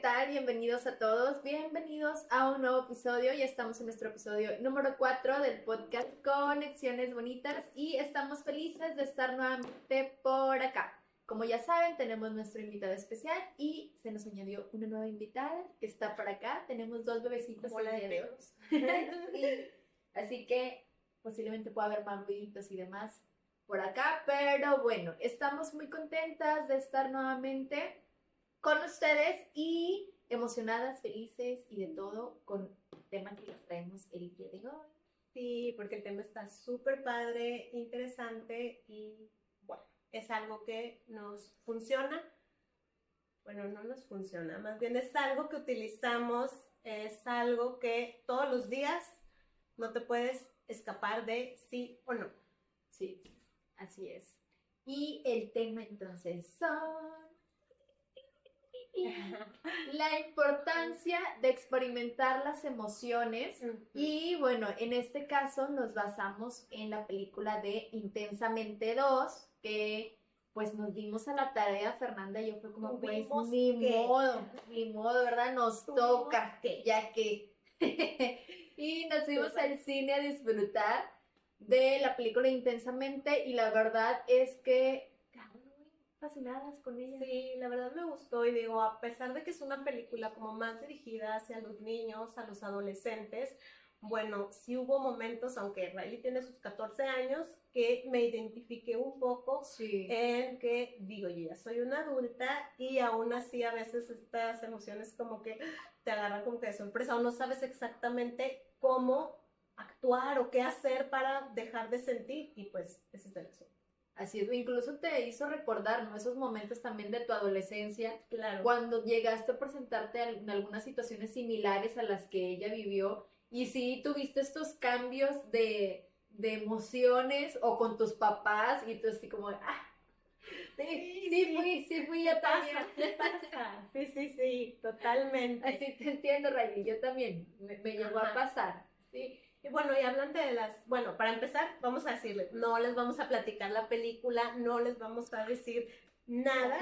tal? Bienvenidos a todos, bienvenidos a un nuevo episodio. Ya estamos en nuestro episodio número 4 del podcast Conexiones Bonitas y estamos felices de estar nuevamente por acá. Como ya saben, tenemos nuestro invitado especial y se nos añadió una nueva invitada que está por acá. Tenemos 2 bebecitos. Hola de perros. Así que posiblemente pueda haber más ruiditos y demás por acá, pero bueno, estamos muy contentas de estar nuevamente con ustedes y emocionadas, felices y de todo con el tema que les traemos el día de hoy. Sí, porque el tema está súper padre, interesante y bueno, es algo que nos funciona. Bueno, no nos funciona, más bien es algo que utilizamos, es algo que todos los días no te puedes escapar de sí o no. Sí, así es. Y el tema entonces son la importancia de experimentar las emociones. Y bueno, en este caso nos basamos en la película de Intensamente 2, que pues nos dimos a la tarea, Fernanda y yo, fue como pues ni modo, ¿verdad? Nos toca, ya que y nos fuimos al cine a disfrutar de la película Intensamente y la verdad es que fascinadas con ella. Sí, la verdad me gustó y digo, a pesar de que es una película como más dirigida hacia los niños, a los adolescentes, bueno, sí hubo momentos, aunque Riley tiene sus 14 años, que me identifiqué un poco en que, digo, yo ya soy una adulta y aún así a veces estas emociones como que te agarran como que de sorpresa o no sabes exactamente cómo actuar o qué hacer para dejar de sentir y pues ese es el asunto. Así es, incluso te hizo recordar, ¿no? Esos momentos también de tu adolescencia, claro, cuando llegaste a presentarte en algunas situaciones similares a las que ella vivió, y sí tuviste estos cambios de emociones o con tus papás, y tú así como, sí fui yo también. Pasa. Sí, totalmente. Así te entiendo, Riley, yo también, me llegó a pasar. Sí, y bueno, y hablando de bueno, para empezar, vamos a decirles, no les vamos a platicar la película, no les vamos a decir nada.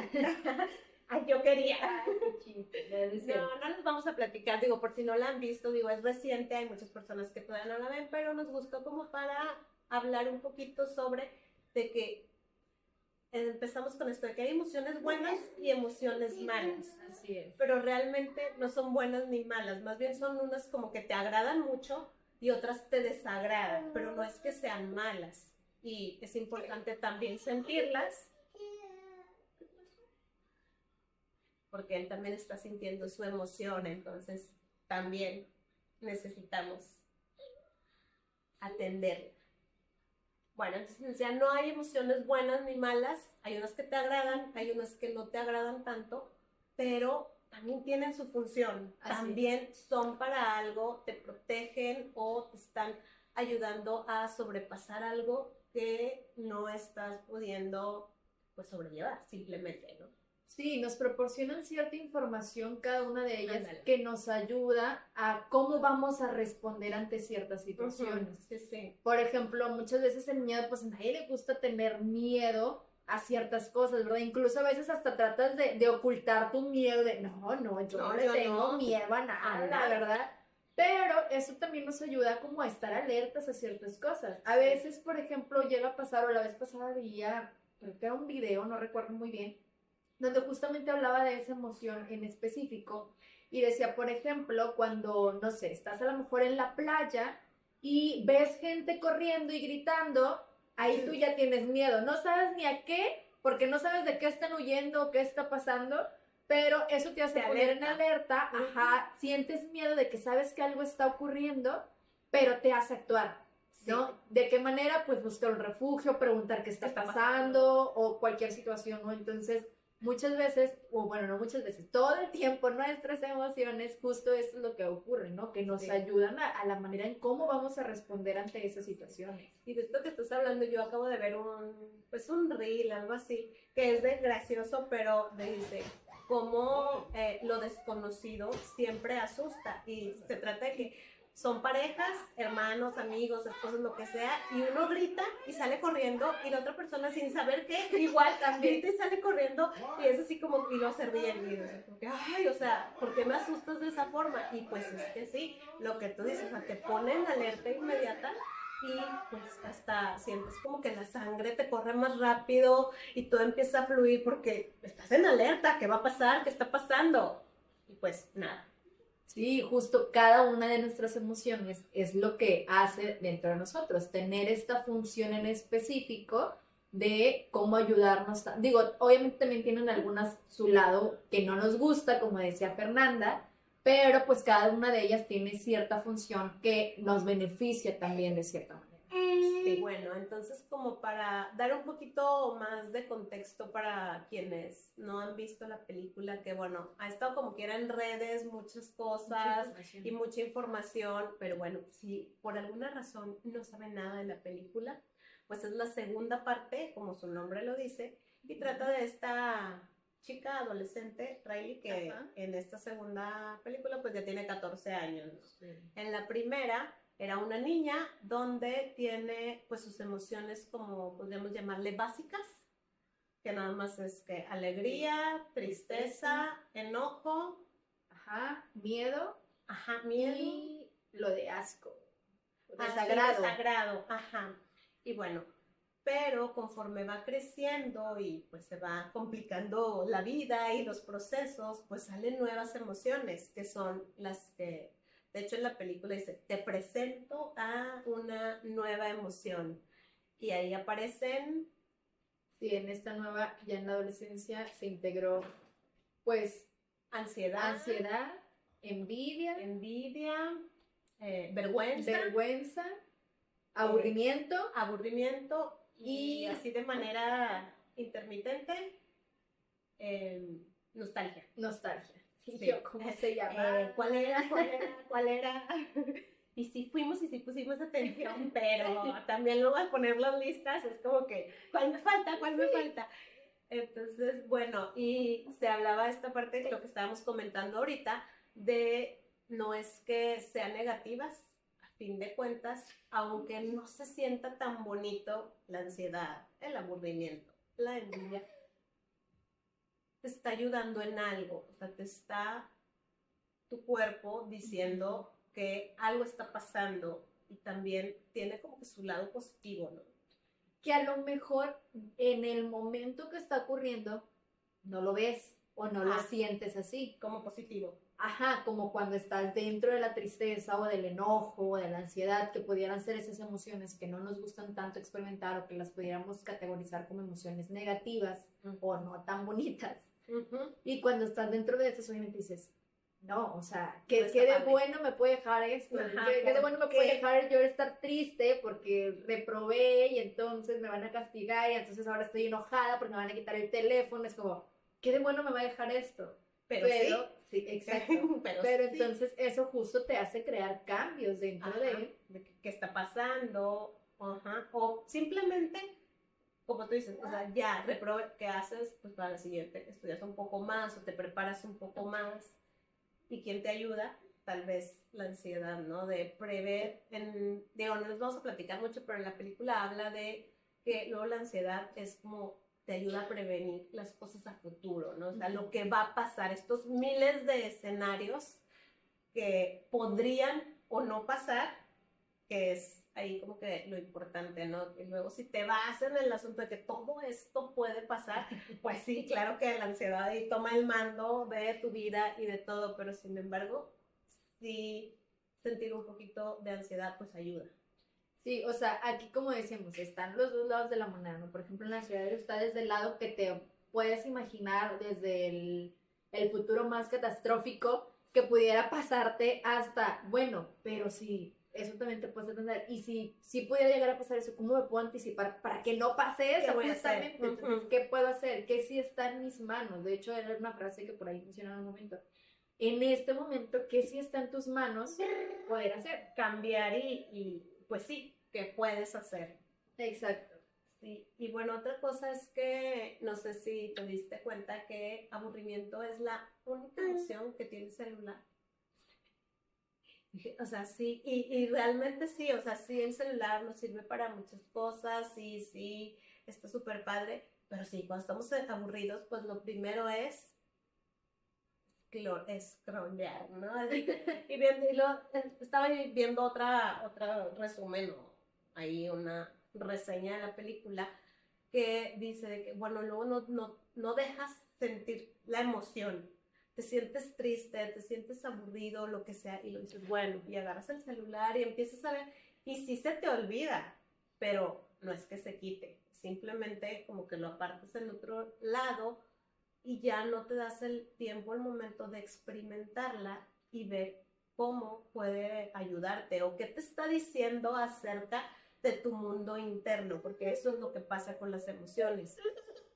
Ay, yo quería. Ay, qué chiste. No les vamos a platicar, digo, por si no la han visto, digo, es reciente, hay muchas personas que todavía no la ven, pero nos gustó como para hablar un poquito sobre de que empezamos con esto de que hay emociones buenas y emociones malas. Así es. Pero realmente no son buenas ni malas, más bien son unas como que te agradan mucho y otras te desagradan, pero no es que sean malas. Y es importante también sentirlas, porque él también está sintiendo su emoción, entonces también necesitamos atenderla. Bueno, entonces ya no hay emociones buenas ni malas, hay unas que te agradan, hay unas que no te agradan tanto, pero también tienen su función, también son para algo, te protegen o te están ayudando a sobrepasar algo que no estás pudiendo pues sobrellevar simplemente, ¿no? Sí, nos proporcionan cierta información cada una de ellas. Ándale. Que nos ayuda a cómo vamos a responder ante ciertas situaciones. Sí. Por ejemplo, muchas veces el miedo, pues a nadie le gusta tener miedo a ciertas cosas, ¿verdad? Incluso a veces hasta tratas de ocultar tu miedo de, yo no le tengo miedo a nada, ¿verdad? Pero eso también nos ayuda como a estar alertas a ciertas cosas. A veces, por ejemplo, llega a pasar, o la vez pasada veía, creo que era un video, no recuerdo muy bien, donde justamente hablaba de esa emoción en específico y decía, por ejemplo, cuando, no sé, estás a lo mejor en la playa y ves gente corriendo y gritando, ahí tú ya tienes miedo, no sabes ni a qué, porque no sabes de qué están huyendo, qué está pasando, pero eso te hace poner en alerta, sientes miedo de que sabes que algo está ocurriendo, pero te hace actuar, ¿no? ¿De qué manera? Pues buscar un refugio, preguntar qué está pasando o cualquier situación, ¿no? Entonces, muchas veces, o bueno, no muchas veces, todo el tiempo nuestras emociones, justo esto es lo que ocurre, ¿no? Que nos ayudan a la manera en cómo vamos a responder ante esas situaciones. Y de esto que estás hablando, yo acabo de ver un reel, algo así, que es de gracioso, pero dice cómo lo desconocido siempre asusta. Y se trata de que son parejas, hermanos, amigos, esposos, lo que sea, y uno grita y sale corriendo, y la otra persona sin saber qué, igual también grita y sale corriendo, y es así como, y lo se ríen, y dicen, ay, o sea, ¿por qué me asustas de esa forma? Y pues es que sí, lo que tú dices, o sea, te ponen alerta inmediata, y pues hasta sientes como que la sangre te corre más rápido, y todo empieza a fluir porque estás en alerta, ¿qué va a pasar? ¿Qué está pasando? Y pues nada. Sí, justo cada una de nuestras emociones es lo que hace dentro de nosotros, tener esta función en específico de cómo ayudarnos. Digo, obviamente también tienen algunas su lado que no nos gusta, como decía Fernanda, pero pues cada una de ellas tiene cierta función que nos beneficia también de cierta manera. Sí, bueno, entonces como para dar un poquito más de contexto para quienes no han visto la película, que bueno, ha estado como quiera en redes muchas cosas y mucha información, pero bueno, si por alguna razón no saben nada de la película, pues es la segunda parte, como su nombre lo dice, y trata de esta chica adolescente, Riley, que en esta segunda película pues ya tiene 14 años. Sí. En la primera era una niña donde tiene pues sus emociones como podríamos llamarle básicas, que nada más es que alegría, tristeza, enojo, miedo, miedo y lo de asco, desagrado. Desagrado, y bueno, pero conforme va creciendo y pues se va complicando la vida y los procesos, pues salen nuevas emociones que son las que, de hecho en la película dice, te presento a una nueva emoción, y ahí aparecen. Sí, en esta nueva, ya en la adolescencia, se integró pues ansiedad, envidia, vergüenza, aburrimiento y así de manera intermitente, nostalgia. Sí. Yo, ¿cómo se llama? ¿Cuál era? Y sí fuimos y sí pusimos atención, pero también luego al poner las listas es como que, ¿cuál me falta? Entonces, bueno, y se hablaba esta parte de lo que estábamos comentando ahorita, de no es que sean negativas, a fin de cuentas, aunque no se sienta tan bonito la ansiedad, el aburrimiento, la envidia, te está ayudando en algo, o sea, te está tu cuerpo diciendo que algo está pasando, y también tiene como que su lado positivo, ¿no? Que a lo mejor en el momento que está ocurriendo no lo ves o no lo sientes así. Como positivo. Como cuando estás dentro de la tristeza o del enojo o de la ansiedad, que pudieran ser esas emociones que no nos gustan tanto experimentar, o que las pudiéramos categorizar como emociones negativas o no tan bonitas. Y cuando estás dentro de eso, obviamente dices, no, o sea, ¿qué de bueno me puede dejar esto? ¿Qué de bueno me puede dejar yo estar triste porque reprobé y entonces me van a castigar y entonces ahora estoy enojada porque me van a quitar el teléfono? Es como, ¿qué de bueno me va a dejar esto? Pero sí, exacto. pero sí. Entonces eso justo te hace crear cambios dentro de qué está pasando, o simplemente, como tú dices, o sea, ya reprobé, ¿qué haces? Pues para la siguiente estudias un poco más o te preparas un poco más. ¿Y quién te ayuda? Tal vez la ansiedad, ¿no? De prever, digo, no les vamos a platicar mucho, pero en la película habla de que luego la ansiedad es como te ayuda a prevenir las cosas a futuro, ¿no? O sea, lo que va a pasar, estos miles de escenarios que podrían o no pasar, que es ahí como que lo importante, ¿no? Y luego si te vas en el asunto de que todo esto puede pasar, pues sí, claro que la ansiedad ahí toma el mando de tu vida y de todo, pero sin embargo, sí sentir un poquito de ansiedad pues ayuda. Sí, o sea, aquí como decíamos, están los dos lados de la moneda, ¿no? Por ejemplo, en la ansiedad está desde el lado que te puedes imaginar, desde el futuro más catastrófico que pudiera pasarte, hasta, bueno, pero sí, eso también te puede entender. Y si pudiera llegar a pasar eso, ¿cómo me puedo anticipar para que no pase eso? Justamente. Entonces, ¿qué puedo hacer? ¿Qué sí está en mis manos? De hecho, era una frase que por ahí funciona en un momento. En este momento, ¿qué sí está en tus manos poder hacer? Cambiar y pues sí, ¿qué puedes hacer? Exacto. Sí, y bueno, otra cosa es que no sé si te diste cuenta que aburrimiento es la única emoción que tiene el celular. O sea, sí, y realmente sí, o sea, sí, el celular nos sirve para muchas cosas, sí, está súper padre, pero sí, cuando estamos aburridos, pues lo primero es scrollear, ¿no? Estaba viendo otra resumen o ahí una reseña de la película que dice de que, bueno, luego no dejas sentir la emoción, te sientes triste, te sientes aburrido, lo que sea, y lo dices, bueno, y agarras el celular y empiezas a ver, y sí se te olvida, pero no es que se quite, simplemente como que lo apartas en otro lado y ya no te das el tiempo, el momento de experimentarla y ver cómo puede ayudarte o qué te está diciendo acerca de tu mundo interno, porque eso es lo que pasa con las emociones.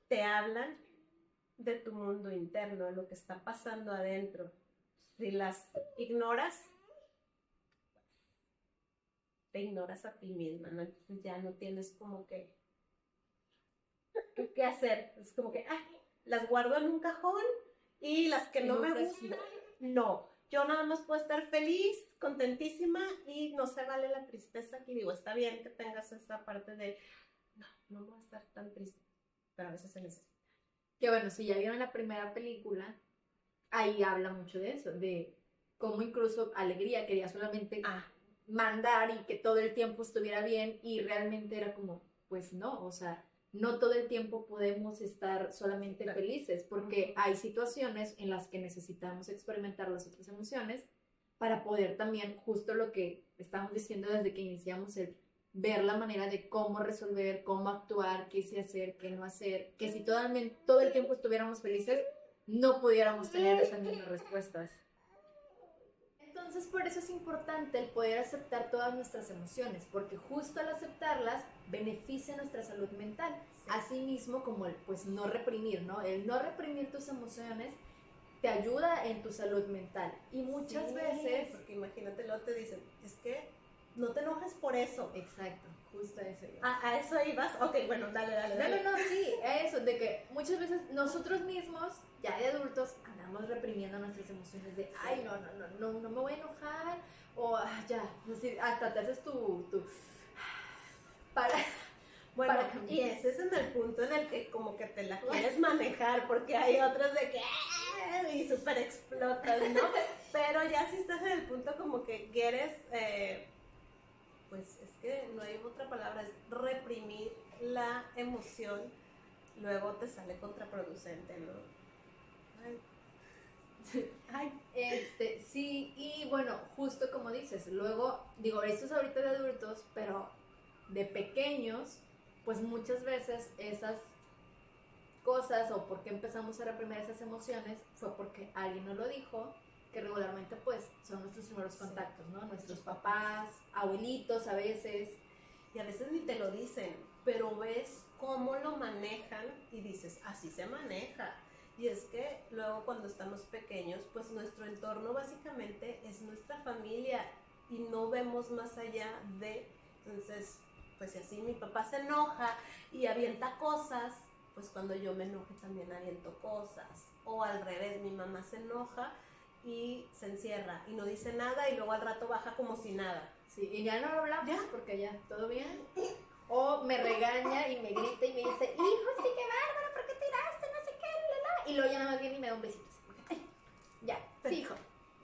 Te hablan de tu mundo interno, de lo que está pasando adentro. Si las ignoras, te ignoras a ti misma, ¿no? Entonces ya no tienes como que qué hacer. Es como que, ay, las guardo en un cajón y las que no me gustan, no. Yo nada más puedo estar feliz, contentísima y no se vale la tristeza. Y digo, está bien que tengas esta parte de, no voy a estar tan triste, pero a veces se necesita. Que bueno, si ya vieron la primera película, ahí habla mucho de eso, de cómo incluso Alegría quería solamente mandar y que todo el tiempo estuviera bien y realmente era como, pues no, o sea, no todo el tiempo podemos estar solamente felices porque hay situaciones en las que necesitamos experimentar las otras emociones para poder también, justo lo que estamos diciendo desde que iniciamos el ver la manera de cómo resolver, cómo actuar, qué sí hacer, qué no hacer, que si todo el tiempo estuviéramos felices, no pudiéramos tener esas mismas respuestas. Entonces, por eso es importante el poder aceptar todas nuestras emociones, porque justo al aceptarlas beneficia nuestra salud mental, sí. Asimismo como el pues no reprimir, ¿no? El no reprimir tus emociones te ayuda en tu salud mental y muchas veces... Porque imagínate, luego te dicen, es que no te enojes por eso. Exacto, justo a eso ibas. ¿A eso ibas? Ok, bueno, dale. No, sí, a eso, de que muchas veces nosotros mismos, ya de adultos, andamos reprimiendo nuestras emociones de, ay, no me voy a enojar, o ya, así, hasta te haces tu para... Bueno, y ese es en el punto en el que como que te la quieres manejar, porque hay otros de que y súper explotas, ¿no? Pero ya si estás en el punto como que quieres, pues es que no hay otra palabra, es reprimir la emoción, luego te sale contraproducente, ¿no? Sí, y bueno, justo como dices, luego, digo, esto es ahorita de adultos, pero de pequeños, pues muchas veces esas cosas o por qué empezamos a reprimir esas emociones fue porque alguien nos lo dijo, que regularmente pues son nuestros primeros contactos, ¿no? Nuestros papás, abuelitos a veces. Y a veces ni te lo dicen, pero ves cómo lo manejan y dices, así se maneja. Y es que luego cuando estamos pequeños, pues nuestro entorno básicamente es nuestra familia y no vemos más allá de... Entonces, pues si así mi papá se enoja y avienta cosas, pues cuando yo me enoje también aviento cosas. O al revés, mi mamá se enoja y se encierra y no dice nada y luego al rato baja como si nada. Sí, y ya no hablamos ¿ya? Porque ya, ¿todo bien? O me regaña y me grita y me dice, hijo, sí, qué bárbaro, ¿por qué tiraste? No sé qué, y luego ya nada más viene y me da un besito. Ay, ya, sí, hijo.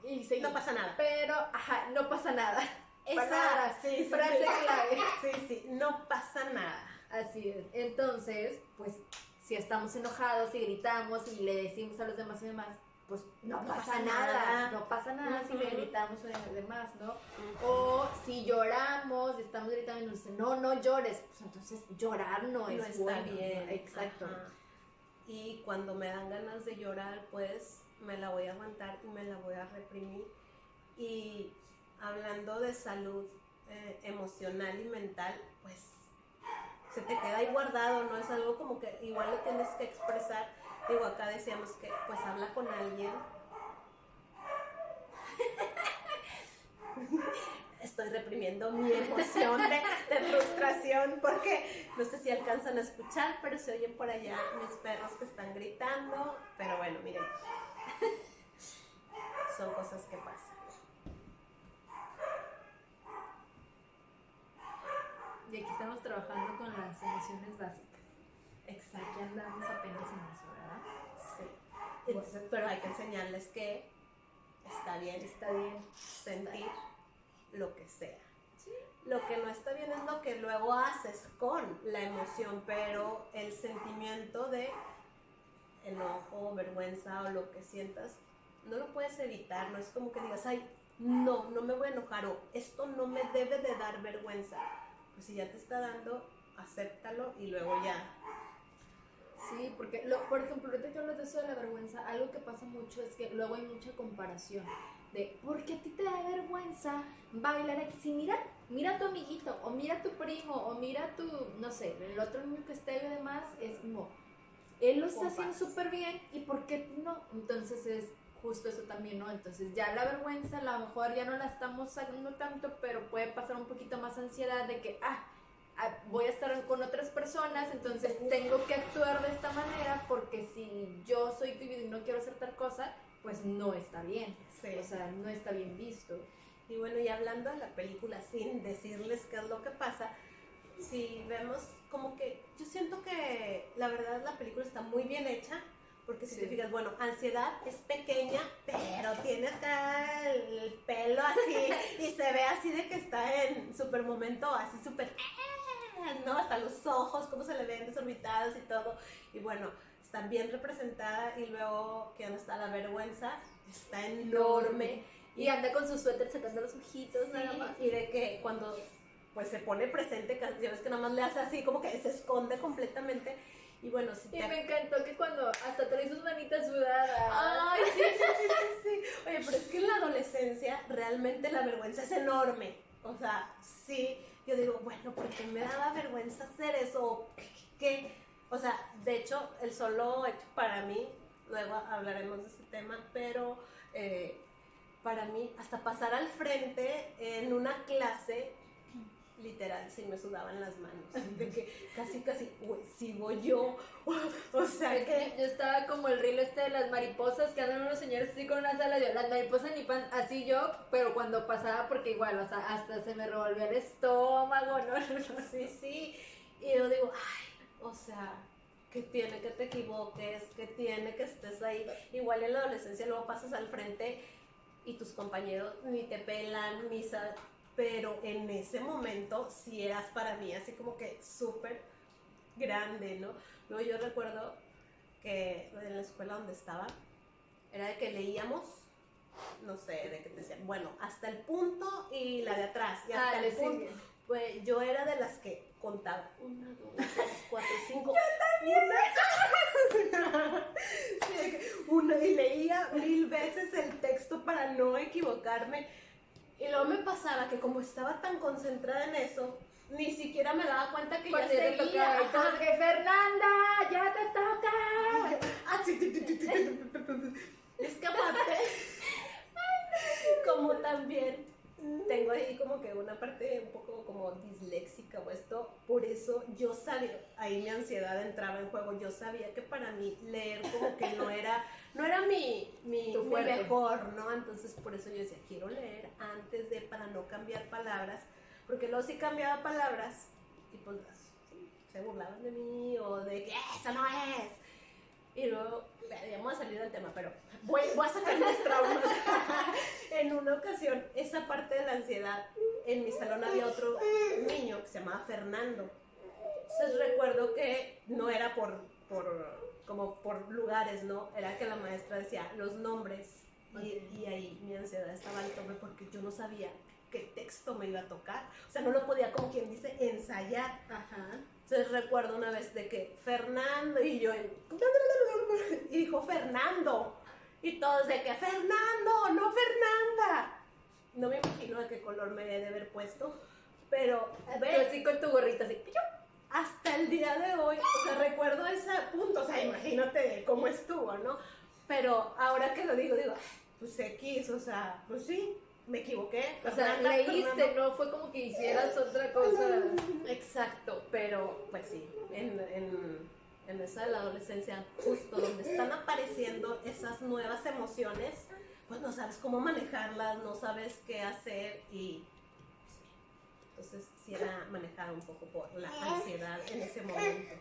Y no pasa nada. Pero, no pasa nada. Esa frase clave. Sí, no pasa nada. Así es. Entonces, pues, si estamos enojados y gritamos y le decimos a los demás y demás, pues no pasa nada. No pasa nada si le gritamos a los demás, ¿no? O si lloramos, estamos gritando y nos dicen, no llores, pues entonces llorar no es está bien. ¿no? Exacto. Ajá. Y cuando me dan ganas de llorar, pues me la voy a aguantar y me la voy a reprimir. Y hablando de salud emocional y mental, pues se te queda ahí guardado, no es algo como que igual lo tienes que expresar. Digo, acá decíamos que pues habla con alguien. Estoy reprimiendo mi emoción de frustración porque no sé si alcanzan a escuchar, pero se oyen por allá mis perros que están gritando, pero bueno, miren, son cosas que pasan. trabajando con las emociones básicas. Exacto. Ya andamos apenas en eso, ¿verdad? Sí. Entonces, pero hay que enseñarles que está bien sentir lo que sea. Sí. Lo que no está bien es lo que luego haces con la emoción, pero el sentimiento de enojo, vergüenza o lo que sientas, no lo puedes evitar. No es como que digas, ay, no me voy a enojar, o esto no me debe de dar vergüenza. Pues si ya te está dando, acéptalo y luego ya. Sí, porque, por ejemplo, ahorita que hablas de eso de la vergüenza, algo que pasa mucho es que luego hay mucha comparación de, ¿por qué a ti te da vergüenza bailar aquí? Si mira a tu amiguito, o mira a tu primo, o mira a tu, no sé, el otro niño que está ahí y demás, es como, él lo está haciendo súper bien, ¿y por qué tú no? Entonces es justo eso también, ¿no? Entonces ya la vergüenza, a lo mejor ya no la estamos sacando tanto, pero puede pasar un poquito más ansiedad de que, voy a estar con otras personas, entonces tengo que actuar de esta manera porque si yo soy tímido y no quiero hacer tal cosa, pues no está bien. Sí. O sea, no está bien visto. Y bueno, y hablando de la película, sin decirles qué es lo que pasa, si vemos como que yo siento que la verdad la película está muy bien hecha, porque si te fijas, bueno, ansiedad es pequeña, pero tiene acá el pelo así y se ve así de que está en súper momento, así súper, ¿no? Hasta los ojos, cómo se le ven desorbitados y todo. Y bueno, está bien representada. Y luego, ¿qué onda está la vergüenza? Está enorme. Y anda con su suéter sacando los ojitos, sí, nada más. Y de que cuando pues se pone presente, ya ves que nada más le hace así, como que se esconde completamente. Y bueno, si y me encantó que cuando hasta trae sus manitas sudadas. Ay, sí. Oye, pero es que en la adolescencia realmente la vergüenza es enorme. O sea, sí, yo digo, bueno, ¿por qué me daba vergüenza hacer eso? ¿Qué? O sea, de hecho, el solo hecho para mí, luego hablaremos de ese tema, pero para mí, hasta pasar al frente en una clase, literal, sí me sudaban las manos, de que casi, uy, sigo yo, o sea que... Yo estaba como el reel de las mariposas, que andan unos señores así con unas alas, las mariposas ni pan, así yo, pero cuando pasaba, porque igual, o sea, hasta se me revolvía el estómago, no. Sí, y yo digo, ay, o sea, que tiene que te equivoques, que tiene que estés ahí, igual en la adolescencia luego pasas al frente y tus compañeros ni te pelan, ni sabes... Pero en ese momento sí eras para mí así como que súper grande, ¿no? Luego yo recuerdo que en la escuela donde estaba, era de que leíamos, no sé, de que te decían, bueno, hasta el punto y la de atrás, y hasta el punto. Sí. Pues yo era de las que contaba, 1, 2, 3, 4, 5, una, y leía 1000 veces el texto para no equivocarme. Y luego me pasaba que como estaba tan concentrada en eso, ni siquiera me daba cuenta que ya seguía. Entonces, que Fernanda, ya te toca. Es que aparte, como también tengo ahí como que una parte un poco como disléxica o esto, por eso yo sabía, ahí mi ansiedad entraba en juego, yo sabía que para mí leer como que no era mi mejor, ¿no? Entonces por eso yo decía, quiero leer antes de, para no cambiar palabras, porque luego sí cambiaba palabras y pues se burlaban de mí o de que eso no es. Y luego, ya vamos a salir del tema, pero voy a sacar mis traumas. En una ocasión, esa parte de la ansiedad, en mi salón había otro niño que se llamaba Fernando. Entonces recuerdo que no era como por lugares, ¿no? Era que la maestra decía los nombres y ahí mi ansiedad estaba al tope porque yo no sabía qué texto me iba a tocar. O sea, no lo podía, como quien dice, ensayar. Ajá. Entonces recuerdo una vez de que Fernando y yo, y dijo Fernando, y todos de que Fernando, no Fernanda. No me imagino de qué color me he de haber puesto, pero ve, así con tu gorrita, así. Hasta el día de hoy, o sea, recuerdo ese punto, o sea, imagínate cómo estuvo, ¿no? Pero ahora que lo digo, pues X, o sea, pues sí. Me equivoqué. O sea, leíste, no fue como que hicieras otra cosa. Exacto, pero pues sí, en esa de la adolescencia, justo donde están apareciendo esas nuevas emociones, pues no sabes cómo manejarlas, no sabes qué hacer y Entonces sí era manejada un poco por la ansiedad en ese momento.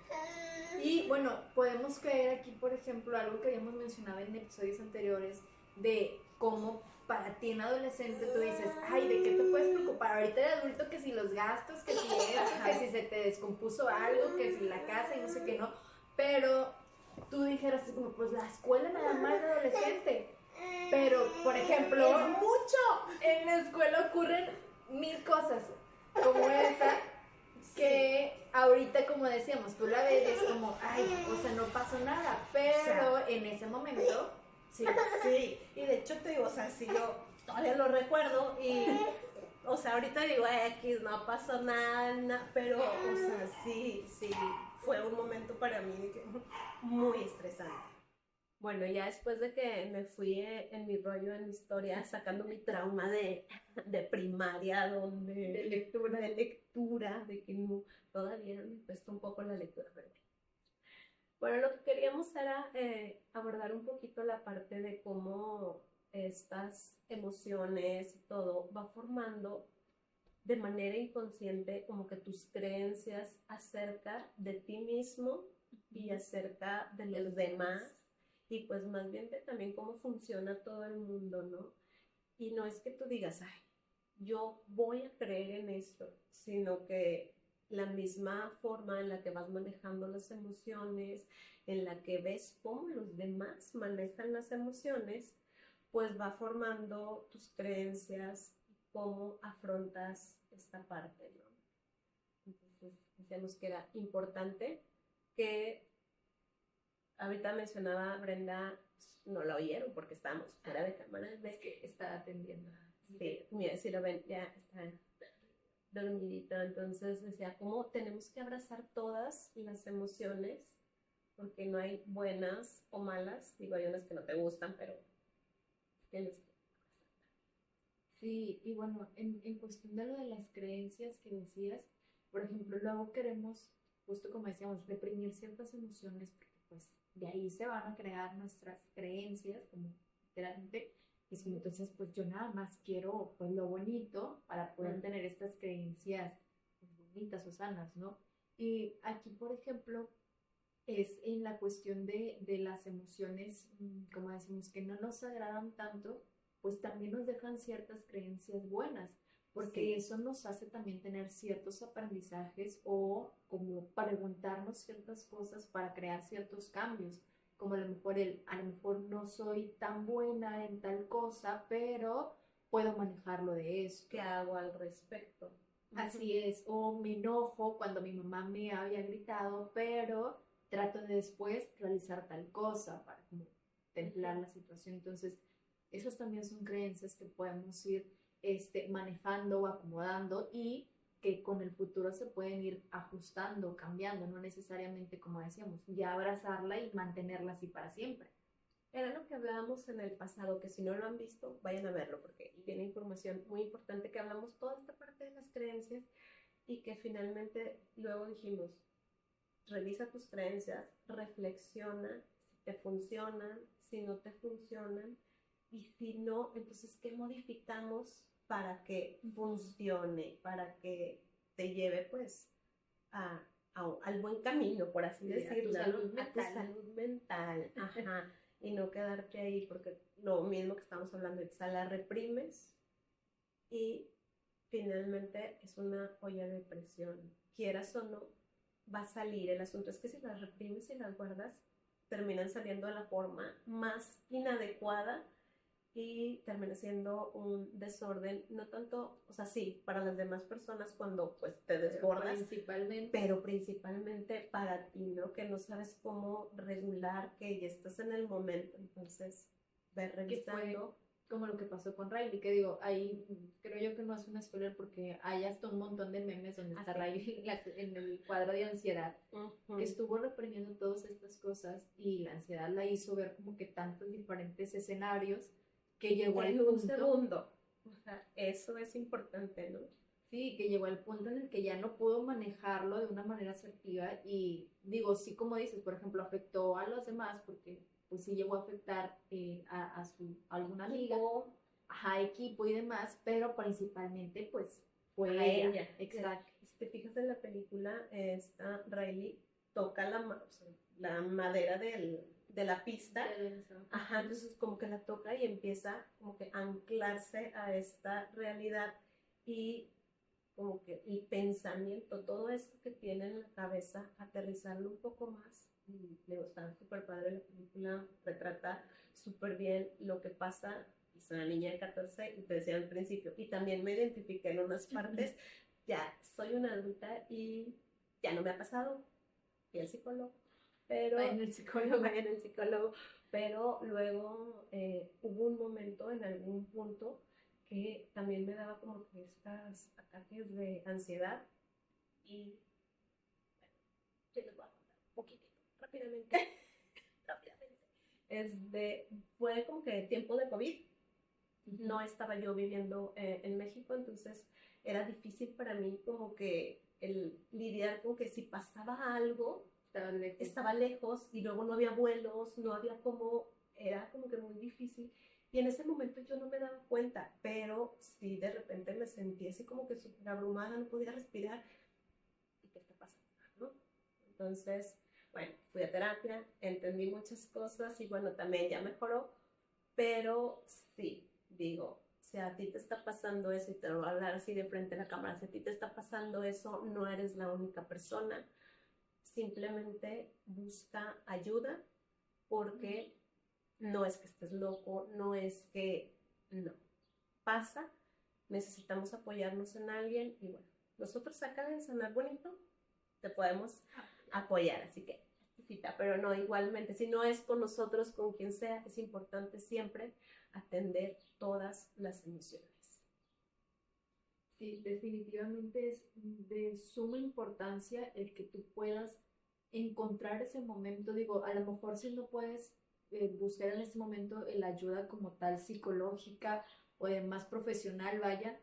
Y bueno, podemos caer aquí, por ejemplo, algo que habíamos mencionado en episodios anteriores, de cómo para ti en adolescente tú dices, ay, ¿de qué te puedes preocupar? Ahorita de adulto, que si los gastos, que si esto, que si se te descompuso algo, que si la casa y no sé qué, ¿no? Pero tú dijeras como, pues la escuela nada más de adolescente. Pero, por ejemplo, ¡es mucho! En la escuela ocurren 1000 cosas como esa, que ahorita, como decíamos, tú la ves y es como, ay, o sea, no pasó nada, pero en ese momento, sí, y de hecho te digo, o sea, si yo todavía lo recuerdo y, o sea, ahorita digo, X, no pasó nada, pero, o sea, sí, fue un momento para mí muy estresante. Bueno, ya después de que me fui en mi rollo, en mi historia, sacando mi trauma de primaria, de lectura, de que no, todavía me cuesta un poco la lectura. Bueno, lo que queríamos era abordar un poquito la parte de cómo estas emociones y todo va formando de manera inconsciente como que tus creencias acerca de ti mismo y acerca de los demás. Y pues más bien que también cómo funciona todo el mundo, ¿no? Y no es que tú digas, ay, yo voy a creer en esto, sino que la misma forma en la que vas manejando las emociones, en la que ves cómo los demás manejan las emociones, pues va formando tus creencias, cómo afrontas esta parte, ¿no? Entonces, decíamos que era importante que ahorita mencionaba Brenda, no la oyeron porque estábamos fuera de cámara. Es que está atendiendo. Sí, mira, si lo ven, ya está dormidito. Entonces decía, ¿cómo tenemos que abrazar todas las emociones? Porque no hay buenas o malas. Digo, hay unas que no te gustan, pero tienes que. Sí, y bueno, en cuestión de lo de las creencias que decías, por ejemplo, luego queremos, justo como decíamos, reprimir ciertas emociones, porque pues de ahí se van a crear nuestras creencias, como literalmente, y si entonces pues yo nada más quiero pues lo bonito para poder tener estas creencias pues, bonitas o sanas, ¿no? Y aquí, por ejemplo, es en la cuestión de las emociones, como decimos, que no nos agradan tanto, pues también nos dejan ciertas creencias buenas, porque eso nos hace también tener ciertos aprendizajes o como preguntarnos ciertas cosas para crear ciertos cambios, como a lo mejor no soy tan buena en tal cosa, pero puedo manejarlo de esto. ¿Qué hago al respecto? Así es, o me enojo cuando mi mamá me había gritado, pero trato de después realizar tal cosa para como templar la situación. Entonces, esas también son creencias que podemos ir manejando o acomodando y que con el futuro se pueden ir ajustando, cambiando, no necesariamente, como decíamos, ya abrazarla y mantenerla así para siempre. Era lo que hablábamos en el pasado, que si no lo han visto, vayan a verlo, porque tiene información muy importante, que hablamos toda esta parte de las creencias y que finalmente luego dijimos, revisa tus creencias, reflexiona si te funcionan, si no te funcionan, y si no, entonces, ¿qué modificamos para que funcione, para que te lleve, pues, al buen camino, por así decirlo, a tu salud mental, ajá, y no quedarte ahí, porque lo mismo que estamos hablando, o sea, la reprimes y finalmente es una olla de presión, quieras o no, va a salir. El asunto es que si las reprimes y las guardas, terminan saliendo de la forma más inadecuada y termina siendo un desorden, no tanto, o sea, sí, para las demás personas cuando pues te desbordas, pero principalmente para ti, ¿no? Que no sabes cómo regular, que ya estás en el momento, entonces, ver revisando. Como lo que pasó con Riley, que digo, ahí creo yo que no es un spoiler porque hay hasta un montón de memes donde está Riley en el cuadro de ansiedad, que estuvo reprimiendo todas estas cosas y la ansiedad la hizo ver como que tantos diferentes escenarios que llegó al punto. Un segundo. O sea, eso es importante, ¿no? Sí, que llegó al punto en el que ya no pudo manejarlo de una manera asertiva y digo, sí, como dices, por ejemplo, afectó a los demás porque pues sí llegó a afectar a alguna amiga, equipo y demás, pero principalmente pues fue a ella. ella. Exacto. Si te fijas en la película, esta Riley toca o sea, la madera de la pista. Ajá, entonces como que la toca y empieza como que a anclarse a esta realidad y como que el pensamiento, todo esto que tiene en la cabeza, aterrizarlo un poco más. Y le gusta súper padre la película, retrata súper bien lo que pasa. Es una niña de 14 y te decía al principio, y también me identifiqué en unas partes, ya soy una adulta y ya no me ha pasado, fui al psicólogo, pero Vayan al psicólogo. vayan al psicólogo, pero luego hubo un momento en algún punto que también me daba como que estos ataques de ansiedad y bueno, te los voy a contar un poquitito, rápidamente, rápidamente. Fue como que tiempo de COVID, no estaba yo viviendo en México, entonces era difícil para mí como que el lidiar con que si pasaba algo, estaba lejos y luego no había vuelos, no había como, era como que muy difícil. Y en ese momento yo no me daba cuenta, pero sí de repente me sentí así como que súper abrumada, no podía respirar. ¿Y qué está pasando? ¿No? Entonces, bueno, fui a terapia, entendí muchas cosas y bueno, también ya mejoró, pero sí, digo, si a ti te está pasando eso, y te lo voy a hablar así de frente a la cámara, si a ti te está pasando eso, no eres la única persona. Simplemente busca ayuda porque no es que estés loco, no es que no. Pasa, necesitamos apoyarnos en alguien y bueno, nosotros acá en Sanar Bonito te podemos apoyar, así que pero no, igualmente, si no es con nosotros, con quien sea, es importante siempre atender todas las emociones. Sí, definitivamente es de suma importancia el que tú puedas encontrar ese momento. Digo, a lo mejor si no puedes buscar en este momento la ayuda como tal psicológica o de más profesional, vaya,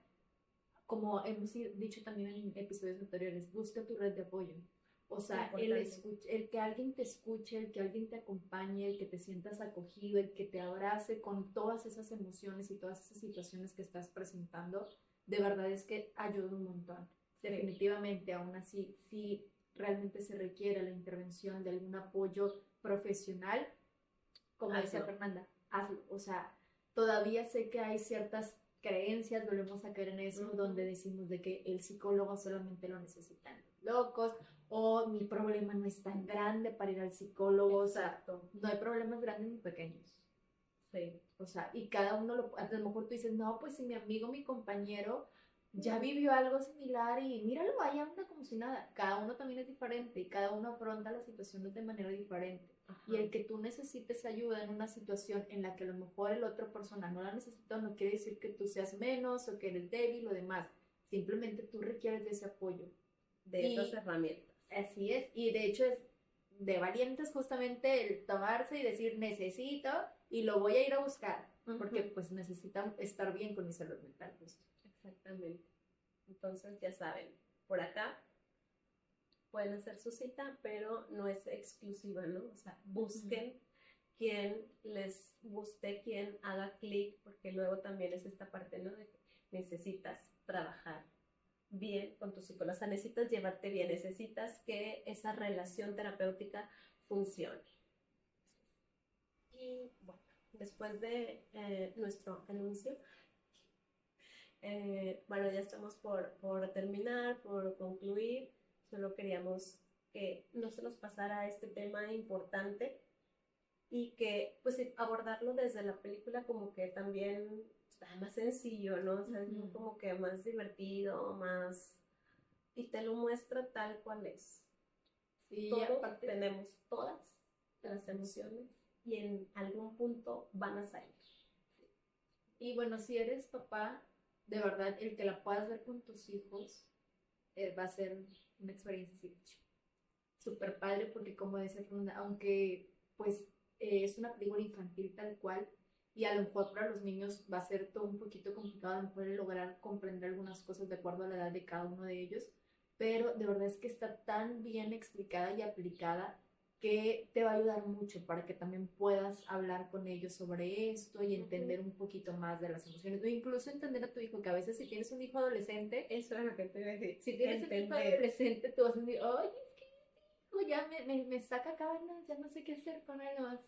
como hemos dicho también en episodios anteriores, busca tu red de apoyo. O sea, el que alguien te escuche, el que alguien te acompañe, el que te sientas acogido, el que te abrace con todas esas emociones y todas esas situaciones que estás presentando, de verdad es que ayuda un montón. Sí. Definitivamente, aún así, si realmente se requiere la intervención de algún apoyo profesional, como decía Fernanda, hazlo. O sea, todavía sé que hay ciertas creencias, volvemos a caer en eso, donde decimos de que el psicólogo solamente lo necesitan los locos, o mi problema no es tan grande para ir al psicólogo. Exacto. O sea, no hay problemas grandes ni pequeños. Sí. O sea, y cada uno a lo mejor tú dices, no, pues si mi amigo, mi compañero ya vivió algo similar y míralo, ahí anda como si nada. Cada uno también es diferente y cada uno afronta la situación de manera diferente. Ajá. Y el que tú necesites ayuda en una situación en la que a lo mejor el otra persona no la necesita, no quiere decir que tú seas menos o que eres débil o demás. Simplemente tú requieres de ese apoyo. De esas herramientas. Así es. Y de hecho es de valientes justamente el tomarse y decir necesito y lo voy a ir a buscar. Porque pues necesitan estar bien con mi salud mental. Justo. Exactamente. Entonces ya saben, por acá pueden hacer su cita, pero no es exclusiva, ¿no? O sea, busquen quien les guste, quien haga clic, porque luego también es esta parte, ¿no? De que necesitas trabajar bien con tu psicólogo, o sea, necesitas llevarte bien, necesitas que esa relación terapéutica funcione. Y bueno, después de nuestro anuncio, bueno, ya estamos por terminar, por concluir. Solo queríamos que no se nos pasara este tema importante y que pues abordarlo desde la película como que también está más sencillo, ¿no? O sea, es como que más divertido, más... y te lo muestra tal cual es. Sí, todos tenemos todas las emociones y en algún punto van a salir. Y bueno, si eres papá, de verdad, el que la puedas ver con tus hijos va a ser una experiencia súper padre, porque como decía Fernanda, aunque pues es una película infantil tal cual, y a lo mejor para los niños va a ser todo un poquito complicado, a lo mejor lograr comprender algunas cosas de acuerdo a la edad de cada uno de ellos, pero de verdad es que está tan bien explicada y aplicada que te va a ayudar mucho para que también puedas hablar con ellos sobre esto y entender un poquito más de las emociones, o incluso entender a tu hijo, que a veces si tienes un hijo adolescente, eso es lo que te iba a decir, si tienes un hijo adolescente, tú vas a decir, oye, es que hijo ya me saca cabanas, ya no sé qué hacer con él más.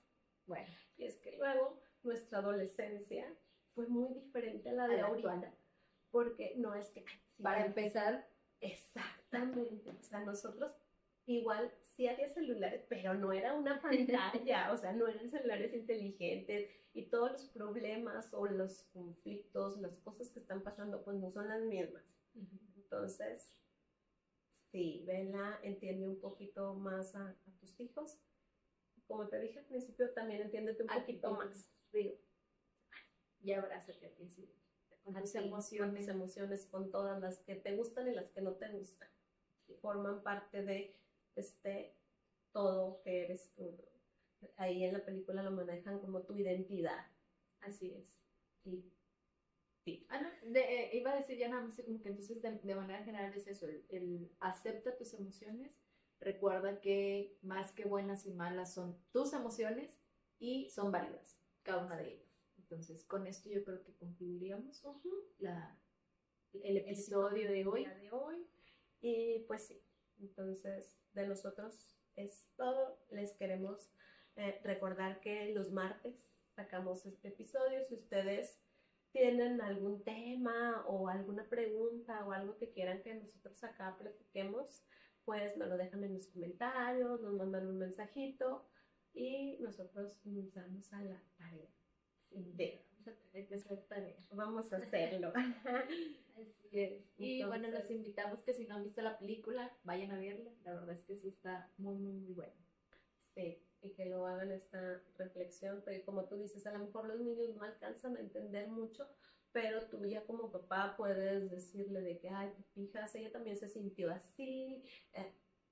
Bueno. Y es que luego nuestra adolescencia fue muy diferente a la de ahorita, porque no es que... Para empezar, exactamente, o sea, nosotros igual sí había celulares, pero no era una pantalla, o sea, no eran celulares inteligentes y todos los problemas o los conflictos, las cosas que están pasando, pues no son las mismas. Entonces, sí, vela, entiende un poquito más a tus hijos. Como te dije al principio, también entiéndete un poquito más. Digo, y abrázate al principio. Con tus emociones, con todas las que te gustan y las que no te gustan. Forman parte de todo que eres tú. Ahí en la película lo manejan como tu identidad. Así es. Sí. No, iba a decir ya nada más como que entonces de manera general es eso, el acepta tus emociones, recuerda que más que buenas y malas son tus emociones y son válidas, cada una de ellas. Entonces con esto yo creo que concluiríamos el episodio de hoy. Y pues sí, entonces de nosotros es todo. Les queremos recordar que los martes sacamos este episodio. Si ustedes tienen algún tema o alguna pregunta o algo que quieran que nosotros acá platiquemos, pues nos lo dejan en los comentarios, nos mandan un mensajito y nosotros nos damos a la tarea. Vamos a hacerlo. Así es. Y entonces, bueno, los invitamos que si no han visto la película, vayan a verla. La verdad es que sí está muy, muy, muy buena. Sí, y que lo hagan esta reflexión, porque como tú dices, a lo mejor los niños no alcanzan a entender mucho, pero tú ya como papá puedes decirle de que, ay, te fijas, ella también se sintió así,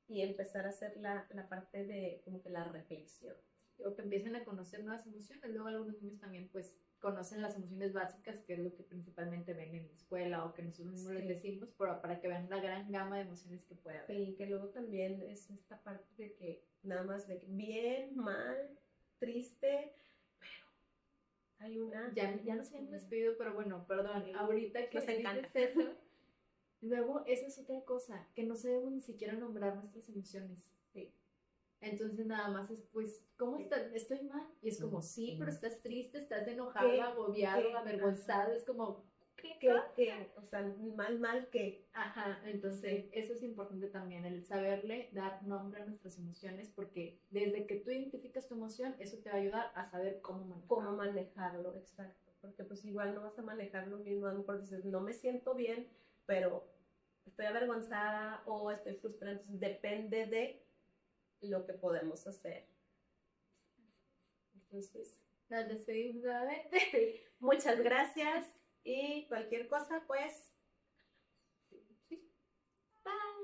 y empezar a hacer la parte de como que la reflexión. O que empiecen a conocer nuevas emociones. Luego algunos niños también pues conocen las emociones básicas, que es lo que principalmente ven en la escuela o que nosotros mismos les decimos, pero para que vean la gran gama de emociones que puede haber. Sí, que luego también es esta parte de que nada más de que bien, mal, triste, pero hay una... Ya nos habíamos despedido, pero bueno, perdón, ahorita que dices eso, luego esa es otra cosa, que no sabemos ni siquiera nombrar nuestras emociones. Sí. Entonces nada más es, pues, ¿cómo estás? Estoy mal. Y es como, sí, pero estás triste, estás enojado, agobiado, avergonzado. Es como, ¿qué? O sea, mal que. Ajá, entonces eso es importante también, el saberle dar nombre a nuestras emociones, porque desde que tú identificas tu emoción, eso te va a ayudar a saber cómo manejarlo. Exacto. Porque pues igual no vas a manejar lo mismo, a lo mejor dices, no me siento bien, pero estoy avergonzada o estoy frustrada. Entonces depende de lo que podemos hacer. Entonces, nos despedimos nuevamente. Muchas gracias y cualquier cosa, pues, sí. Bye.